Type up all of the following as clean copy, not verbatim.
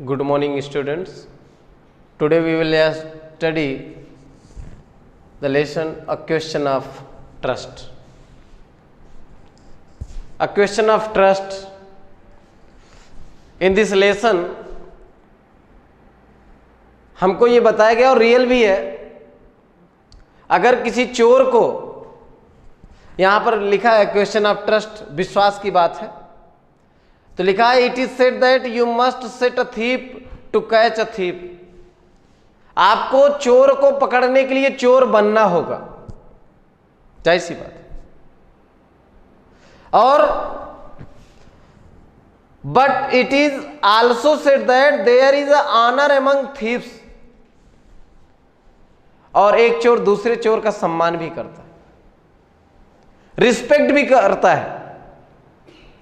Good morning, students. Today we will study the lesson A Question of Trust. A question of trust. In this lesson हमको ये बताया गया और real भी है, अगर किसी चोर को, यहां पर लिखा है क्वेश्चन ऑफ ट्रस्ट, विश्वास की बात है, तो लिखा है it is said that you must set a thief to catch a thief. आपको चोर को पकड़ने के लिए चोर बनना होगा, जाहिर सी बात है। और but it is also said that there is a honour among thieves. और एक चोर दूसरे चोर का सम्मान भी करता है, रिस्पेक्ट भी करता है।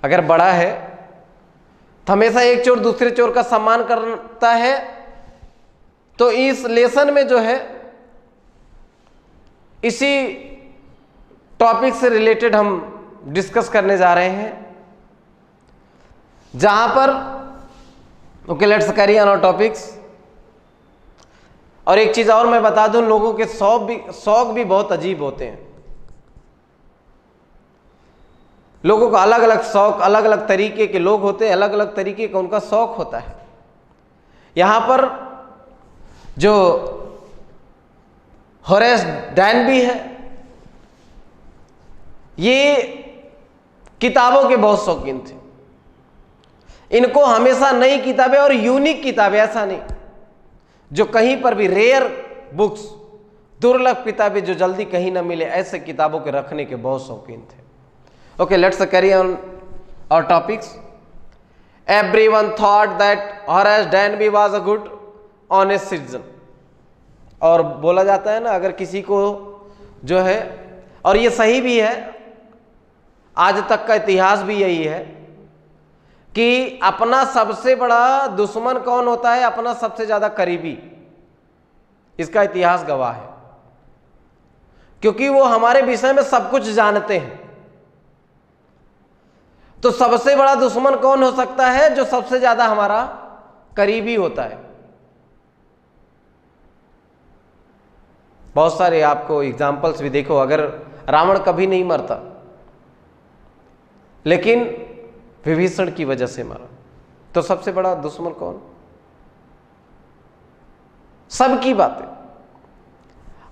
अगर बड़ा है तो हमेशा एक चोर दूसरे चोर का सम्मान करता है। तो इस लेसन में जो है इसी टॉपिक से रिलेटेड हम डिस्कस करने जा रहे हैं, जहां पर okay let's carry on our topics. और एक चीज और मैं बता दूं, लोगों के शौक भी बहुत अजीब होते हैं। लोगों का अलग अलग शौक, अलग अलग तरीके के लोग होते हैं, अलग अलग तरीके का उनका शौक होता है। यहां पर जो होरेस डैनबी है, ये किताबों के बहुत शौकीन थे। इनको हमेशा नई किताबें और यूनिक किताबें, ऐसा नहीं जो कहीं पर भी रेयर बुक्स, दुर्लभ किताबें जो जल्दी कहीं ना मिले, ऐसे किताबों के रखने के बहुत शौकीन थे। Okay, let's carry on our topics. Everyone thought that Horace Danby was a good, honest citizen. और बोला जाता है ना, अगर किसी को जो है, और ये सही भी है, आज तक का इतिहास भी यही है कि अपना सबसे बड़ा दुश्मन कौन होता है? अपना सबसे ज्यादा करीबी। इसका इतिहास गवाह है, क्योंकि वो हमारे विषय में सब कुछ जानते हैं। तो सबसे बड़ा दुश्मन कौन हो सकता है? जो सबसे ज्यादा हमारा करीबी होता है। बहुत सारे आपको एग्जाम्पल्स भी देखो। अगर रावण कभी नहीं मरता, लेकिन विभीषण की वजह से मरा, तो सबसे बड़ा दुश्मन कौन? सबकी बातें।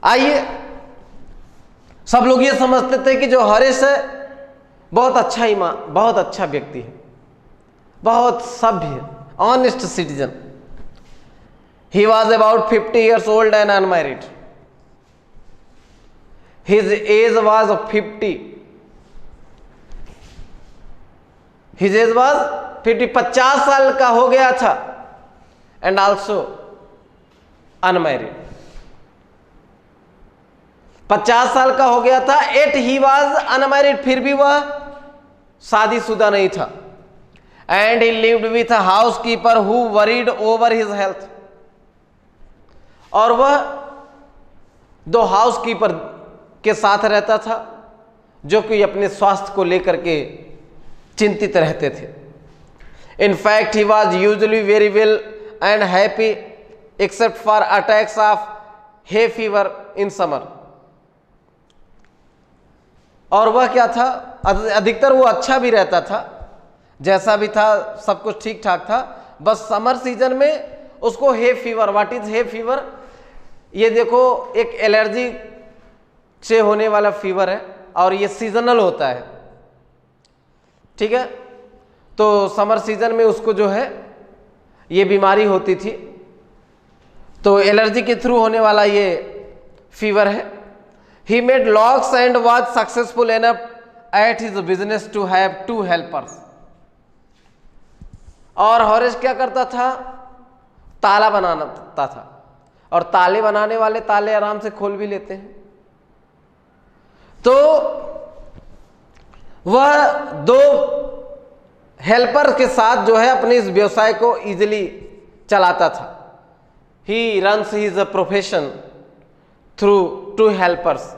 आइए, सब लोग ये समझते थे कि जो हरेश है बहुत अच्छा ईमान, बहुत अच्छा व्यक्ति है, बहुत सभ्य, honest citizen. He was about 50 years old and unmarried. His age was 50. His age was 50. 50 साल का हो गया था, and also unmarried. 50 साल का हो गया था, एट ही वॉज अनमैरिड, फिर भी वह शादीशुदा नहीं था। And he lived with a house keeper who worried over his health. और वह 2 हाउस कीपर के साथ रहता था, जो कि अपने स्वास्थ्य को लेकर के चिंतित रहते थे। In fact he was usually very well and happy except for attacks of hay fever in summer. और वह क्या था? अधिकतर वो अच्छा भी रहता था, जैसा भी था सब कुछ ठीक ठाक था। बस समर सीजन में उसको hay fever. What is hay fever? ये देखो, एक एलर्जी से होने वाला फीवर है, और ये सीजनल होता है, ठीक है। तो समर सीजन में उसको जो है ये बीमारी होती थी, तो एलर्जी के थ्रू होने वाला ये फीवर है। He made locks and was successful enough at his business to have 2 helpers. और हॉरेस क्या करता था? ताला बनाता था, और ताले बनाने वाले ताले आराम से खोल भी लेते हैं। तो वह 2 हेल्पर के साथ जो है अपने इस व्यवसाय को इजीली चलाता था। He runs his profession through 2 helpers.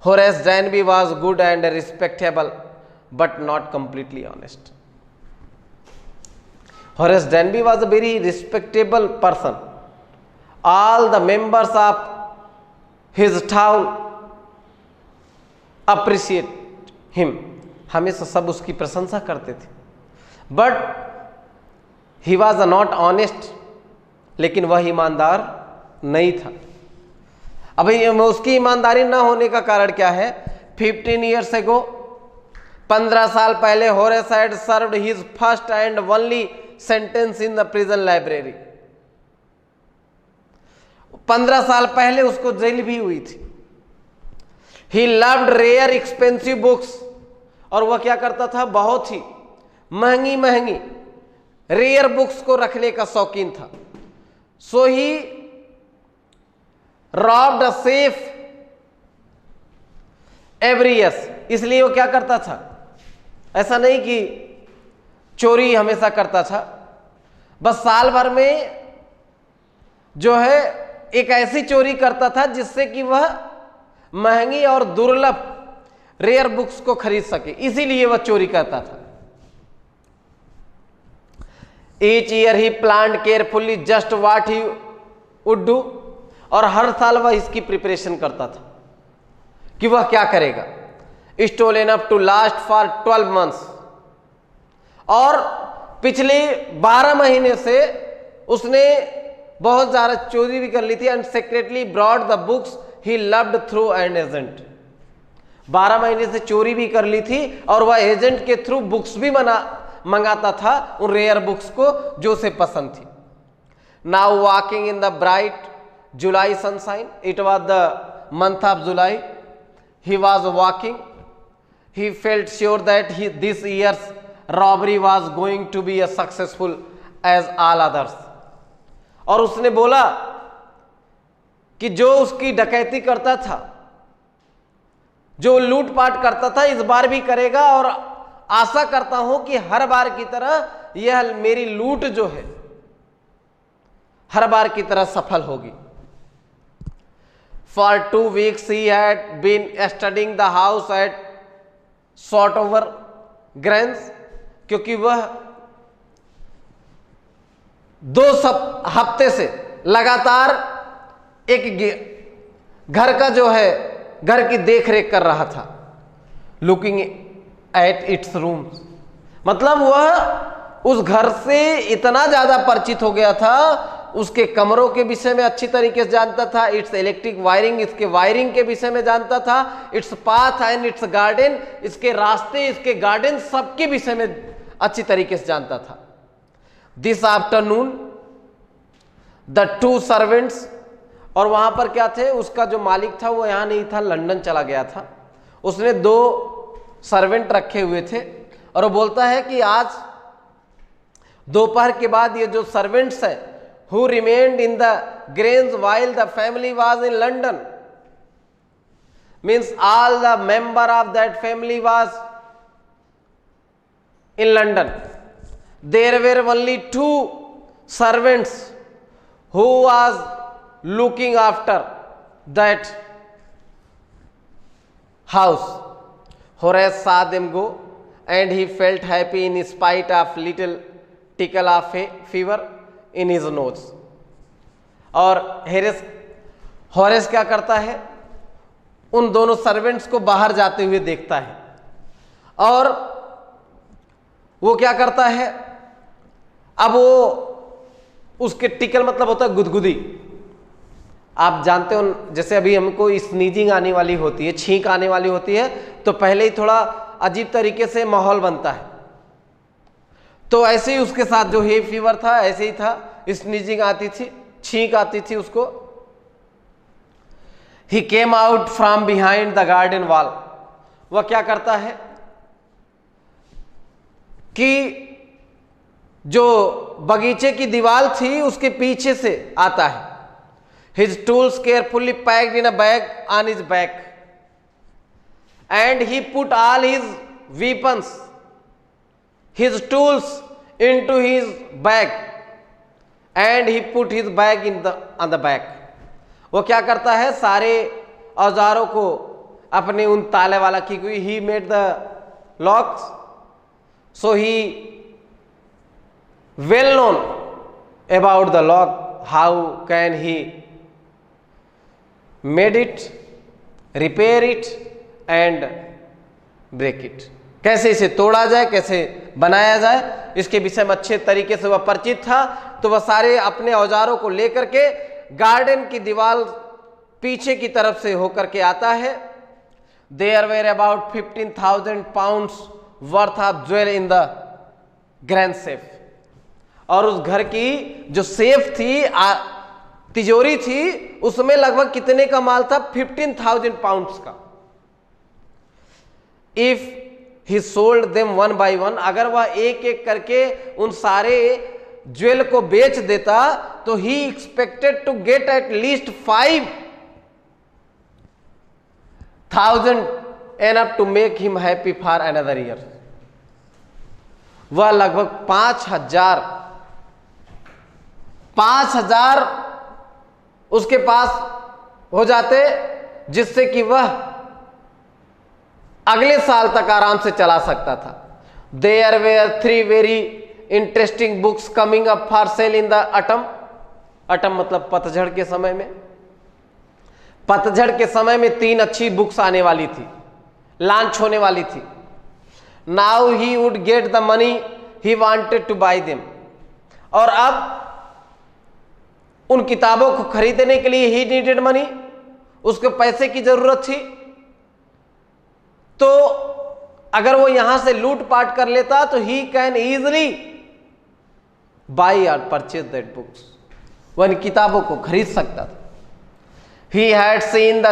Horace Danby was good and respectable, but not completely honest. Horace Denby was a very respectable person. All the members of his town appreciate him. हमेशा सब उसकी प्रशंसा करते थे. But he was not honest. लेकिन वह ईमानदार नहीं था. अब उसकी ईमानदारी ना होने का कारण क्या है? 15 years ago, 15 साल पहले Horace had served his first and only sentence in the prison library. 15 साल पहले उसको जेल भी हुई थी. He loved rare expensive books. और वह क्या करता था? बहुत ही महंगी महंगी रेयर बुक्स को रखने का शौकीन था. So he robbed a safe every year. इसलिए वो क्या करता था? ऐसा नहीं कि चोरी हमेशा करता था, बस साल भर में जो है एक ऐसी चोरी करता था जिससे कि वह महंगी और दुर्लभ रेयर बुक्स को खरीद सके. इसीलिए वह चोरी करता था. Each year he planned carefully just what he would do. और हर साल वह इसकी प्रिपरेशन करता था कि वह क्या करेगा. Stole enough to last for 12 months. और पिछले 12 महीने से उसने बहुत ज्यादा चोरी भी कर ली थी. And secretly brought the books he loved through an agent. 12 महीने से चोरी भी कर ली थी और वह एजेंट के थ्रू बुक्स भी मंगाता था, उन रेयर बुक्स को जो उसे पसंद थी. Now walking in the bright July sunshine, it was the month of July. He was walking. He felt sure that this year's robbery was going to be as successful as all others. और उसने बोला कि जो उसकी डकैती करता था, जो लूटपाट करता था, इस बार भी करेगा और आशा करता हूं कि हर बार की तरह यह मेरी लूट जो है हर बार की तरह सफल होगी. For 2 weeks he had been studying the house at Shotover Grange. क्योंकि वह 2 हफ्ते से लगातार एक घर का जो है घर की देखरेख कर रहा था. लुकिंग एट इट्स रूम्स, मतलब वह उस घर से इतना ज्यादा परिचित हो गया था, उसके कमरों के विषय में अच्छी तरीके से जानता था. इट्स इलेक्ट्रिक वायरिंग, इसके वायरिंग के विषय में जानता था. Its path and it's garden, इसके रास्ते, इसके गार्डन, सबके विषय में अच्छी तरीके से जानता था. दिस आफ्टरनून द 2 सर्वेंट्स, और वहां पर क्या थे, उसका जो मालिक था वो यहां नहीं था, लंदन चला गया था. उसने 2 सर्वेंट रखे हुए थे और वो बोलता है कि आज दोपहर के बाद ये जो सर्वेंट्स हैं, who remained in the Grange while the family was in London, means all the member of that family was in London. There were only 2 servants who was looking after that house. Horace saw them go and he felt happy in spite of little tickle of fever in his nose. और Horace क्या करता है, उन दोनों servants को बाहर जाते हुए देखता है और वो क्या करता है, अब वो उसके टिकल मतलब होता है गुदगुदी. आप जानते हो जैसे अभी हमको स्नीजिंग आने वाली होती है, छींक आने वाली होती है, तो पहले ही थोड़ा अजीब तरीके से माहौल बनता है. तो ऐसे ही उसके साथ जो हे फीवर था ऐसे ही था, स्नीजिंग आती थी, छींक आती थी उसको. He came out from behind the garden wall. वह क्या करता है कि जो बगीचे की दीवार थी उसके पीछे से आता है. His tools carefully packed in a bag on his back, and he put all his weapons, his tools into his bag, and he put his bag on the back. वो क्या करता है, सारे औजारों को अपने उन ताले वाला की हुई, he made the locks, so he well known about the lock, how can he made it, repair it and break it, कैसे इसे तोड़ा जाए, कैसे बनाया जाए, इसके विषय में अच्छे तरीके से वह परिचित था। तो वह सारे अपने औजारों को लेकर के गार्डन की दीवार पीछे की तरफ से होकर के आता है। There were about 15,000 pounds worth of jewel in the grand safe, और उस घर की जो सेफ थी, तिजोरी थी, उसमें लगभग कितने का माल था? 15,000 पाउंड्स का। If he sold them one by one, अगर वह एक एक करके उन सारे ज्वेल को बेच देता तो he expected to get at least 5,000 enough to make him happy for another year. वह लगभग 5,000 उसके पास हो जाते, जिससे कि वह अगले साल तक आराम से चला सकता था। There were 3 very interesting books coming up for sale in the autumn, autumn मतलब पतझड़ के समय में, पतझड़ के समय में 3 अच्छी बुक्स आने वाली थी, लॉन्च होने वाली थी। Now he would get the money he wanted to buy them, और अब उन किताबों को खरीदने के लिए ही नीडेड मनी, उसको पैसे की जरूरत थी। तो अगर वो यहां से लूटपाट कर लेता तो ही कैन इजिली बाई और परचेज दैट बुक्स, वह इन किताबों को खरीद सकता था। He had seen the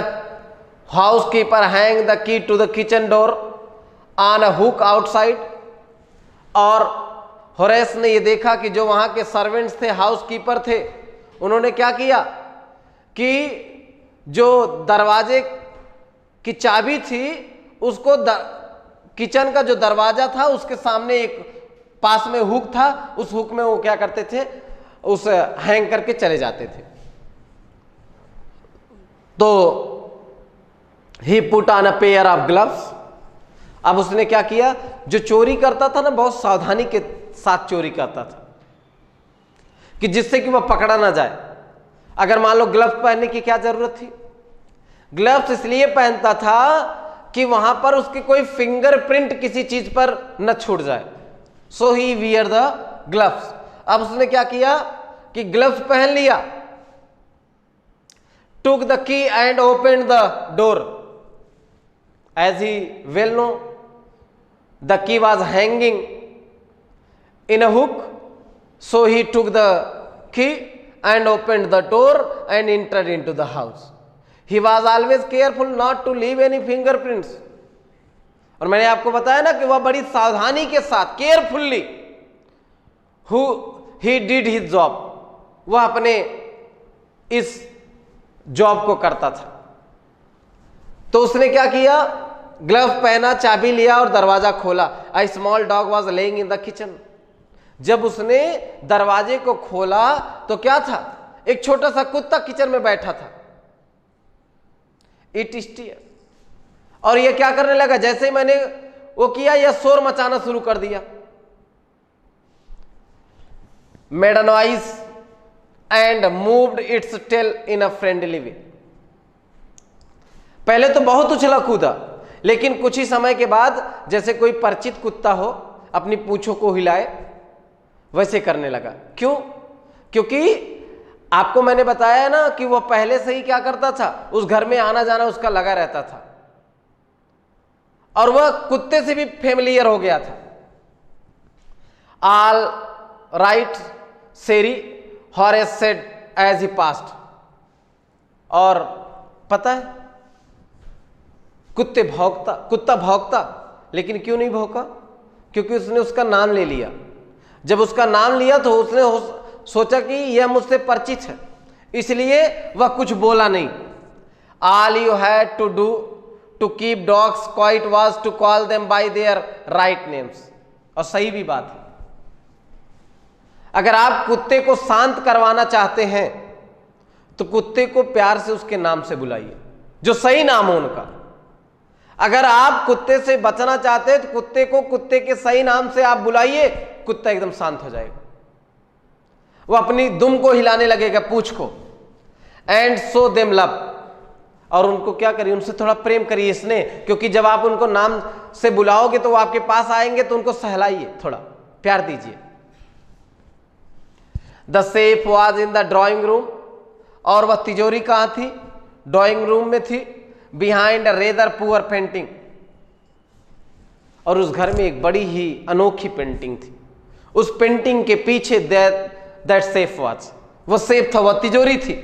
housekeeper hang the key to the kitchen door on a hook outside, और होरेस ने यह देखा कि जो वहां के सर्वेंट्स थे, हाउसकीपर थे, उन्होंने क्या किया कि जो दरवाजे की चाबी थी उसको किचन का जो दरवाजा था उसके सामने एक पास में हुक था, उस हुक में वो क्या करते थे, उस हैंग करके चले जाते थे। तो he put on a pair of gloves, अब उसने क्या किया, जो चोरी करता था ना बहुत सावधानी के साथ चोरी करता था कि जिससे कि वह पकड़ा ना जाए। अगर मान लो ग्लव्स पहनने की क्या जरूरत थी, ग्लव्स इसलिए पहनता था कि वहां पर उसके कोई फिंगरप्रिंट किसी चीज पर न छूट जाए। So he wear the gloves. अब उसने क्या किया कि ग्लव्स पहन लिया, took the key and open the door, as he well know the key was hanging in a hook, so he took the key and opened the door and entered into the house. He was always careful not to leave any fingerprints. और मैंने आपको बताया ना कि वह बड़ी सावधानी के साथ, carefully he did his job, वह अपने इस जॉब को करता था। तो उसने क्या किया, ग्लव पहना, चाबी लिया और दरवाजा खोला। A small dog was laying in the kitchen. जब उसने दरवाजे को खोला तो क्या था, एक छोटा सा कुत्ता किचन में बैठा था। इट स्टीयर, और ये क्या करने लगा, जैसे ही मैंने वो किया यह शोर मचाना शुरू कर दिया। Made a noise and moved its tail in a friendly way. पहले तो बहुत उछला कूदा, लेकिन कुछ ही समय के बाद जैसे कोई परिचित कुत्ता हो अपनी पूंछों को हिलाए वैसे करने लगा। क्यों? क्योंकि आपको मैंने बताया ना कि वह पहले से ही क्या करता था, उस घर में आना जाना उसका लगा रहता था और वह कुत्ते से भी फेमिलियर हो गया था। All right Sherry, Horace said as he passed. और पता है कुत्ता भौंकता, लेकिन क्यों नहीं भौंका? क्योंकि उसने उसका नाम ले लिया। जब उसका नाम लिया तो उसने सोचा कि यह मुझसे परिचित है, इसलिए वह कुछ बोला नहीं। All you had to do to keep dogs quiet was to call them by their right names. और सही भी बात है, अगर आप कुत्ते को शांत करवाना चाहते हैं तो कुत्ते को प्यार से उसके नाम से बुलाइए, जो सही नाम हो उनका। अगर आप कुत्ते से बचना चाहते हैं तो कुत्ते को कुत्ते के सही नाम से आप बुलाइए, कुत्ता एकदम शांत हो जाएगा। वो अपनी दुम को हिलाने लगेगा, पूंछ को। एंड सो देम लव, और उनको क्या करिए, उनसे थोड़ा प्रेम करिए इसने, क्योंकि जब आप उनको नाम से बुलाओगे तो वो आपके पास आएंगे, तो उनको सहलाइए, थोड़ा प्यार दीजिए। The safe was in the drawing room, और वह तिजोरी कहाँ थी? ड्रॉइंग रूम में थी। Behind a rather poor painting, और उस घर में एक बड़ी ही अनोखी पेंटिंग थी। उस पेंटिंग के पीछे दैट सेफ वॉज, वो सेफ था, वह तिजोरी थी।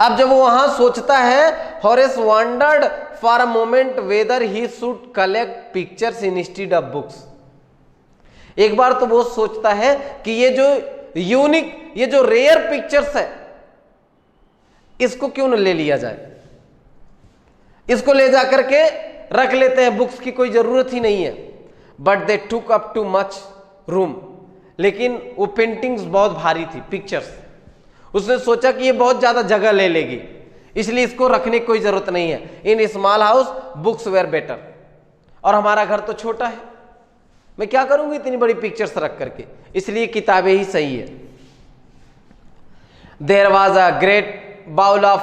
अब जब वो वहां सोचता है, Horace wondered for a moment whether he should collect pictures instead of books. एक बार तो वो सोचता है कि ये जो यूनिक, ये जो रेयर पिक्चर्स है, इसको क्यों न ले लिया जाए, इसको ले जाकर के रख लेते हैं, बुक्स की कोई जरूरत ही नहीं है। But they took up too much room, लेकिन वो पेंटिंग्स बहुत भारी थी, पिक्चर्स। उसने सोचा कि ये बहुत ज्यादा जगह ले लेगी, इसलिए इसको रखने की कोई जरूरत नहीं है। In small house books were better, और हमारा घर तो छोटा है, मैं क्या करूंगी इतनी बड़ी पिक्चर्स रख करके, इसलिए किताबें ही सही है। There was a great bowl of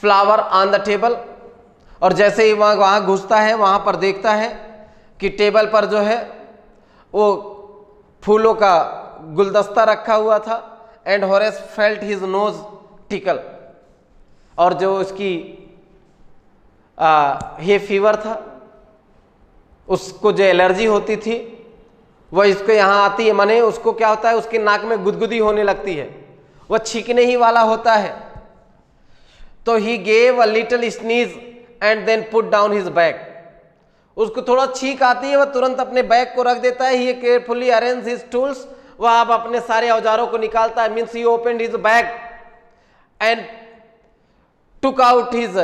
flower on the table, और जैसे ही वहां घुसता है, वहां पर देखता है कि टेबल पर जो है वो फूलों का गुलदस्ता रखा हुआ था। And Horace felt his nose tackle, और जो उसकी हे फीवर था, उसको जो एलर्जी होती थी, वह इसको यहाँ आती है, माने उसको क्या होता है, उसके नाक में गुदगुदी होने लगती है, वह छींकने ही वाला होता है। तो he gave a little sneeze and then put down his bag, उसको थोड़ा छींक आती है, वह तुरंत अपने बैग को रख देता है। ही केयरफुली अरेंज हिज टूल्स, वह अब अपने सारे औजारों को निकालता है। Means he opened his bag and took out his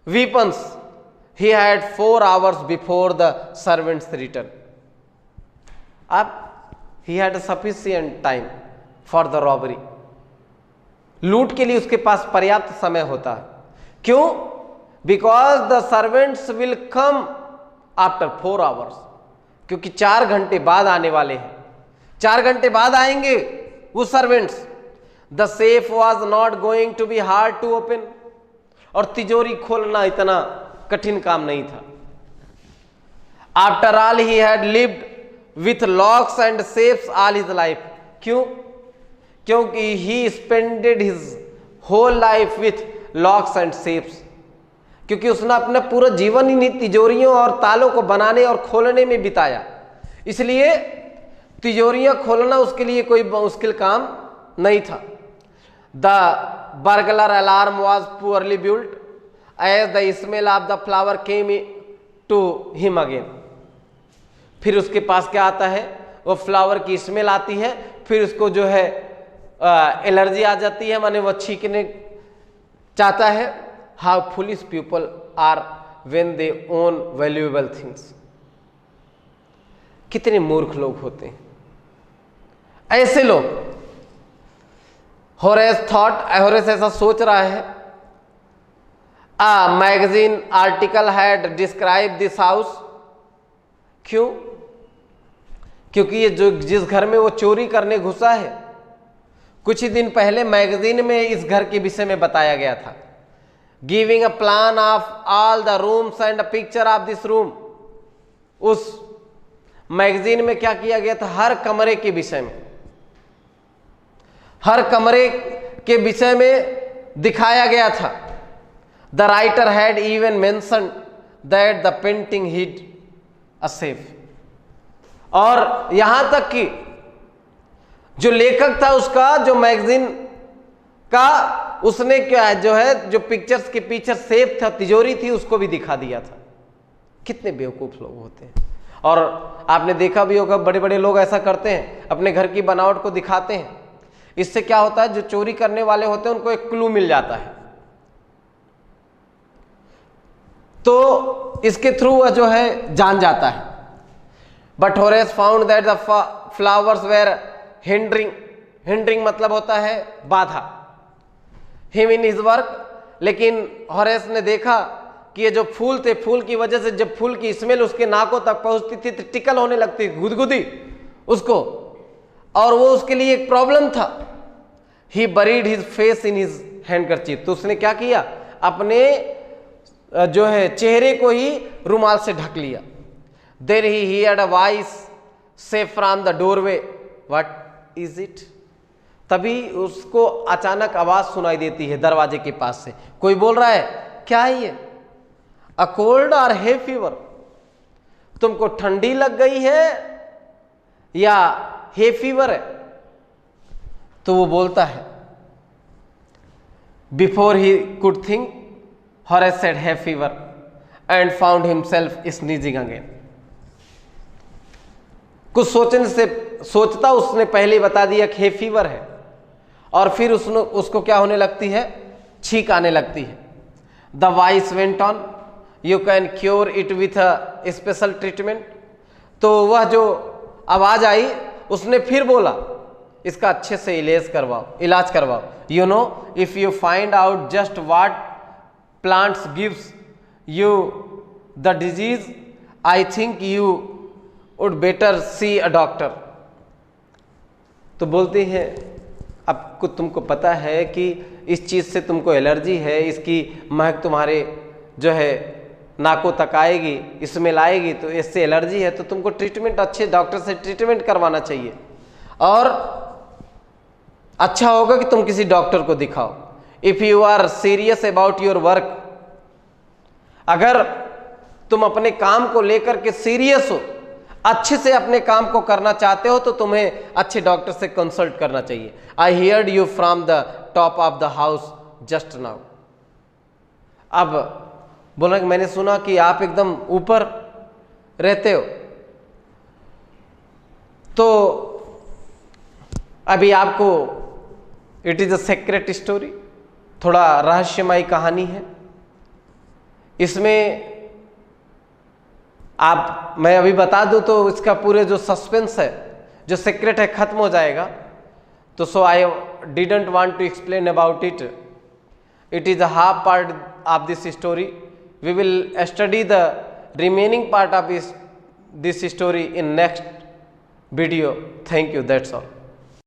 weapons he had 4 hours before the servants return. अब he had sufficient time for the robbery. लूट के लिए उसके पास पर्याप्त समय होता है। क्यों? Because the servants will come after 4 hours. क्योंकि 4 घंटे बाद आने वाले हैं, 4 घंटे बाद आएंगे वो servants. The safe was not going to be hard to open. और तिजोरी खोलना इतना कठिन काम नहीं था। After all he had lived with locks and safes all his life. क्यों? क्योंकि he spent his whole life with locks and safes. क्योंकि उसने अपना पूरा जीवन ही तिजोरियों और तालों को बनाने और खोलने में बिताया, इसलिए तिजोरियां खोलना उसके लिए कोई मुश्किल काम नहीं था। The burglar alarm was poorly built as the smell of the flower came to him again. फिर उसके पास क्या आता है, वो फ्लावर की स्मेल आती है, फिर उसको जो है एलर्जी आ जाती है, माने वो छींकने चाहता है। How foolish people are when they own valuable things. कितने मूर्ख लोग होते हैं ऐसे लोग। होरेस ऐसा सोच रहा है। A magazine article had described this house. क्यों? क्योंकि ये जो जिस घर में वो चोरी करने घुसा है, कुछ ही दिन पहले मैगजीन में इस घर के विषय में बताया गया था। Giving a plan of all the rooms and a picture of this room. उस मैगजीन में क्या किया गया था, हर कमरे के विषय में, हर कमरे के विषय में दिखाया गया था। The writer had even mentioned that the painting hid a safe. और यहां तक कि जो लेखक था उसका, जो मैगजीन का, उसने क्या जो है, जो पिक्चर्स के पीछे सेफ था, तिजोरी थी, उसको भी दिखा दिया था। कितने बेवकूफ लोग होते हैं। और आपने देखा भी होगा, बड़े बड़े लोग ऐसा करते हैं, अपने घर की बनावट को दिखाते हैं। इससे क्या होता है, जो चोरी करने वाले होते हैं उनको एक क्लू मिल जाता है, तो इसके थ्रू वह जो है जान जाता है। But Horace found that the flowers were hindering मतलब होता है बाधा, हिम इन हिज वर्क। लेकिन होरेस ने देखा कि ये जो फूल थे, फूल की वजह से जब फूल की स्मेल उसके नाकों तक पहुंचती थी तो टिकल होने लगती, गुदगुदी उसको। और वो उसके लिए एक प्रॉब्लम था। He buried his face in his handkerchief, तो उसने क्या किया, अपने जो है चेहरे को ही रुमाल से ढक लिया। There he had a voice say from the doorway, what is it. तभी उसको अचानक आवाज सुनाई देती है दरवाजे के पास से, कोई बोल रहा है क्या है ये, अ कोल्ड और हे फीवर, तुमको ठंडी लग गई है या हे फीवर है। तो वो बोलता है, before he could think Horace said hay fever and found himself sneezing again। कुछ सोचने से सोचता उसने पहले बता दिया कि हे फीवर है, और फिर उसको क्या होने लगती है, छींक आने लगती है। The voice went on, you can cure it with a special treatment. तो वह जो आवाज आई उसने फिर बोला, इसका अच्छे से इलाज करवाओ। You know if you find out just what plants gives you the disease, I think you would better see a doctor। तो बोलते हैं अब तुमको पता है कि इस चीज़ से तुमको एलर्जी है, इसकी महक तुम्हारे जो है नाकों तक आएगी, इसमें लाएगी, तो इससे एलर्जी है, तो तुमको ट्रीटमेंट, अच्छे डॉक्टर से ट्रीटमेंट करवाना चाहिए, और अच्छा होगा कि तुम किसी डॉक्टर को दिखाओ। If you are serious about your work, अगर तुम अपने काम को लेकर के सीरियस हो, अच्छे से अपने काम को करना चाहते हो, तो तुम्हें अच्छे डॉक्टर से कंसल्ट करना चाहिए। आई heard you from the top of the house just now. अब बोला कि मैंने सुना कि आप एकदम ऊपर रहते हो, तो अभी आपको, it is a secret story, थोड़ा रहस्यमयी कहानी है। इसमें मैं अभी बता दूं तो इसका पूरे जो सस्पेंस है, जो सीक्रेट है, खत्म हो जाएगा। तो so I didn't want to explain about it, it is a half part of this story. We will study the remaining part of this story in next video. Thank you, that's all.